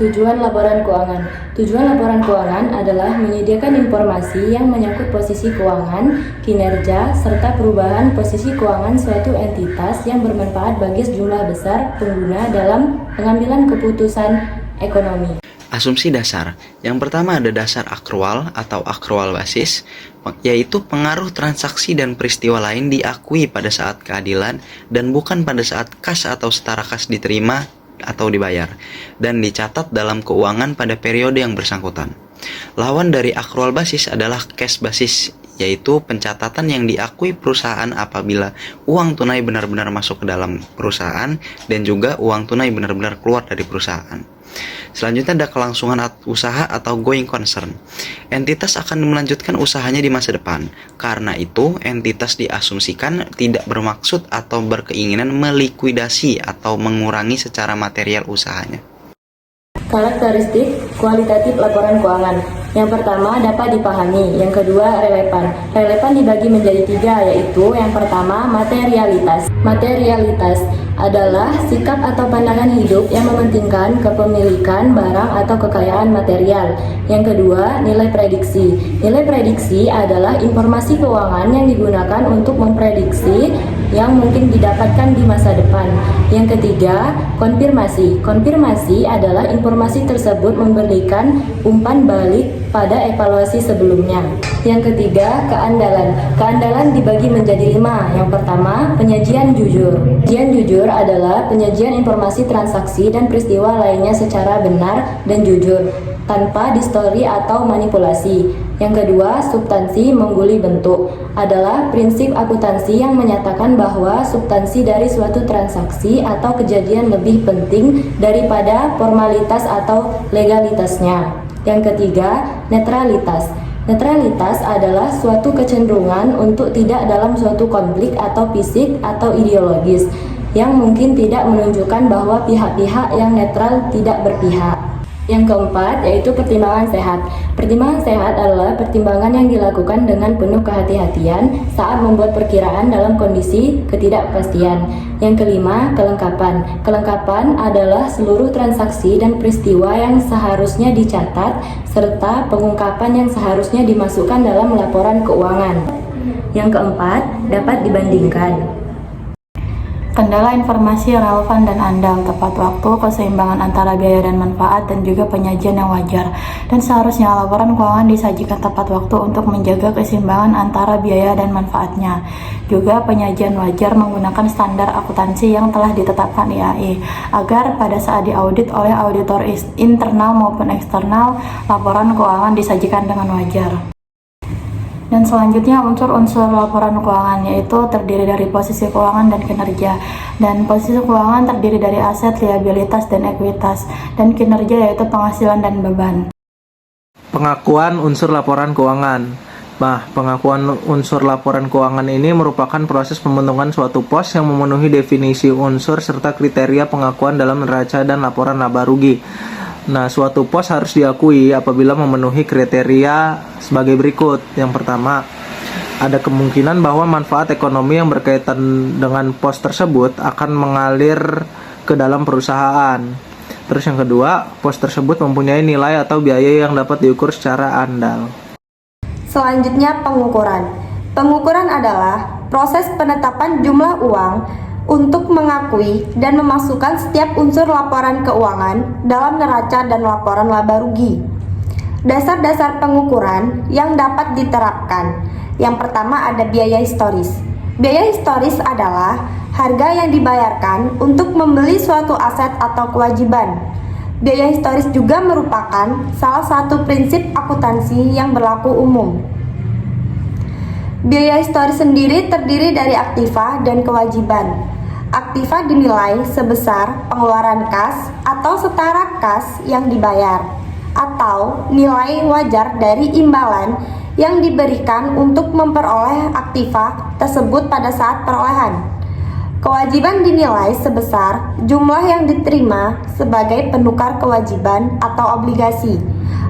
Tujuan laporan keuangan. Tujuan laporan keuangan adalah menyediakan informasi yang menyangkut posisi keuangan, kinerja, serta perubahan posisi keuangan suatu entitas yang bermanfaat bagi sejumlah besar pengguna dalam pengambilan keputusan ekonomi. Asumsi dasar. Yang pertama ada dasar akrual atau akrual basis, yaitu pengaruh transaksi dan peristiwa lain diakui pada saat keadilan dan bukan pada saat kas atau setara kas diterima atau dibayar, dan dicatat dalam keuangan pada periode yang bersangkutan. Lawan dari akrual basis adalah cash basis, yaitu pencatatan yang diakui perusahaan apabila uang tunai benar-benar masuk ke dalam perusahaan dan juga uang tunai benar-benar keluar dari perusahaan. Selanjutnya ada kelangsungan usaha atau going concern. Entitas akan melanjutkan usahanya di masa depan. Karena itu, entitas diasumsikan tidak bermaksud atau berkeinginan melikuidasi atau mengurangi secara material usahanya. Karakteristik kualitatif laporan keuangan. Yang pertama dapat dipahami, yang kedua relevan. Relevan dibagi menjadi 3, yaitu yang pertama materialitas. Materialitas adalah sikap atau pandangan hidup yang mementingkan kepemilikan barang atau kekayaan material. Yang kedua, nilai prediksi. Nilai prediksi adalah informasi keuangan yang digunakan untuk memprediksi yang mungkin didapatkan di masa depan. Yang ketiga, konfirmasi. Konfirmasi adalah informasi tersebut memberikan umpan balik pada evaluasi sebelumnya. Yang ketiga, keandalan. Keandalan dibagi menjadi 5. Yang pertama, penyajian jujur. Penyajian jujur adalah penyajian informasi transaksi dan peristiwa lainnya secara benar dan jujur, tanpa distorsi atau manipulasi. Yang kedua, substansi mengguli bentuk adalah prinsip akuntansi yang menyatakan bahwa substansi dari suatu transaksi atau kejadian lebih penting daripada formalitas atau legalitasnya. Yang ketiga, netralitas. Netralitas adalah suatu kecenderungan untuk tidak dalam suatu konflik atau fisik atau ideologis yang mungkin tidak menunjukkan bahwa pihak-pihak yang netral tidak berpihak. Yang keempat, yaitu pertimbangan sehat. Pertimbangan sehat adalah pertimbangan yang dilakukan dengan penuh kehati-hatian saat membuat perkiraan dalam kondisi ketidakpastian. Yang kelima, kelengkapan. Kelengkapan adalah seluruh transaksi dan peristiwa yang seharusnya dicatat, serta pengungkapan yang seharusnya dimasukkan dalam laporan keuangan. Yang keempat, dapat dibandingkan. Kendala informasi yang relevan dan andal, tepat waktu, keseimbangan antara biaya dan manfaat, dan juga penyajian yang wajar. Dan seharusnya laporan keuangan disajikan tepat waktu untuk menjaga keseimbangan antara biaya dan manfaatnya. Juga penyajian wajar menggunakan standar akuntansi yang telah ditetapkan IAE, agar pada saat diaudit oleh auditor internal maupun eksternal, laporan keuangan disajikan dengan wajar. Dan selanjutnya unsur-unsur laporan keuangan, yaitu terdiri dari posisi keuangan dan kinerja. Dan posisi keuangan terdiri dari aset, liabilitas, dan ekuitas. Dan kinerja yaitu penghasilan dan beban. Pengakuan unsur laporan keuangan. Nah, pengakuan unsur laporan keuangan ini merupakan proses pembentukan suatu pos yang memenuhi definisi unsur serta kriteria pengakuan dalam neraca dan laporan laba rugi. Nah, suatu pos harus diakui apabila memenuhi kriteria sebagai berikut. Yang pertama, ada kemungkinan bahwa manfaat ekonomi yang berkaitan dengan pos tersebut akan mengalir ke dalam perusahaan. Terus yang kedua, pos tersebut mempunyai nilai atau biaya yang dapat diukur secara andal. Selanjutnya, pengukuran. Pengukuran adalah proses penetapan jumlah uang untuk mengakui dan memasukkan setiap unsur laporan keuangan dalam neraca dan laporan laba rugi. Dasar-dasar pengukuran yang dapat diterapkan. Yang pertama ada biaya historis. Biaya historis adalah harga yang dibayarkan untuk membeli suatu aset atau kewajiban. Biaya historis juga merupakan salah satu prinsip akuntansi yang berlaku umum. Biaya historis sendiri terdiri dari aktiva dan kewajiban. Aktiva dinilai sebesar pengeluaran kas atau setara kas yang dibayar, atau nilai wajar dari imbalan yang diberikan untuk memperoleh aktiva tersebut pada saat perolehan. Kewajiban dinilai sebesar jumlah yang diterima sebagai penukar kewajiban atau obligasi,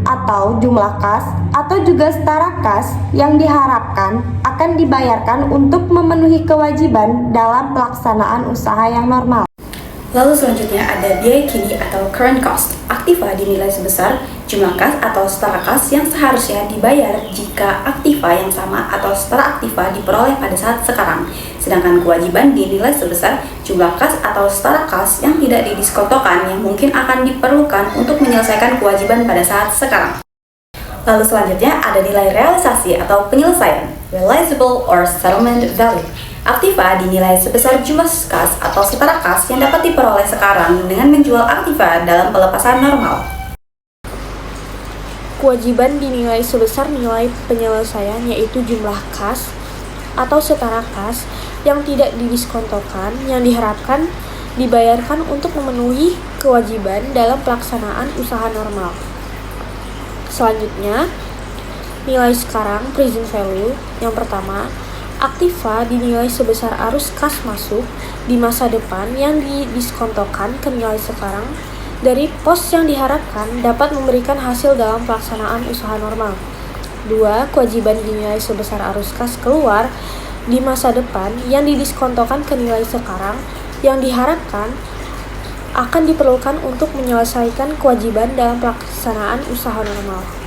atau jumlah kas atau juga setara kas yang diharapkan akan dibayarkan untuk memenuhi kewajiban dalam pelaksanaan usaha yang normal. Lalu selanjutnya ada biaya kini atau current cost. Aktiva dinilai sebesar jumlah kas atau setara kas yang seharusnya dibayar jika aktiva yang sama atau setara aktiva diperoleh pada saat sekarang. Sedangkan kewajiban dinilai sebesar jumlah kas atau setara kas yang tidak didiskontokan yang mungkin akan diperlukan untuk menyelesaikan kewajiban pada saat sekarang. Lalu selanjutnya ada nilai realisasi atau penyelesaian, realizable or settlement value. Aktiva dinilai sebesar jumlah kas atau setara kas yang dapat diperoleh sekarang dengan menjual aktiva dalam pelepasan normal. Kewajiban dinilai sebesar nilai penyelesaian, yaitu jumlah kas atau setara kas yang tidak didiskontokan yang diharapkan dibayarkan untuk memenuhi kewajiban dalam pelaksanaan usaha normal. Selanjutnya, nilai sekarang present value. Yang pertama, aktiva dinilai sebesar arus kas masuk di masa depan yang didiskontokan ke nilai sekarang dari pos yang diharapkan dapat memberikan hasil dalam pelaksanaan usaha normal. 2. Kewajiban dinilai sebesar arus kas keluar di masa depan yang didiskontokan ke nilai sekarang yang diharapkan akan diperlukan untuk menyelesaikan kewajiban dalam pelaksanaan usaha normal.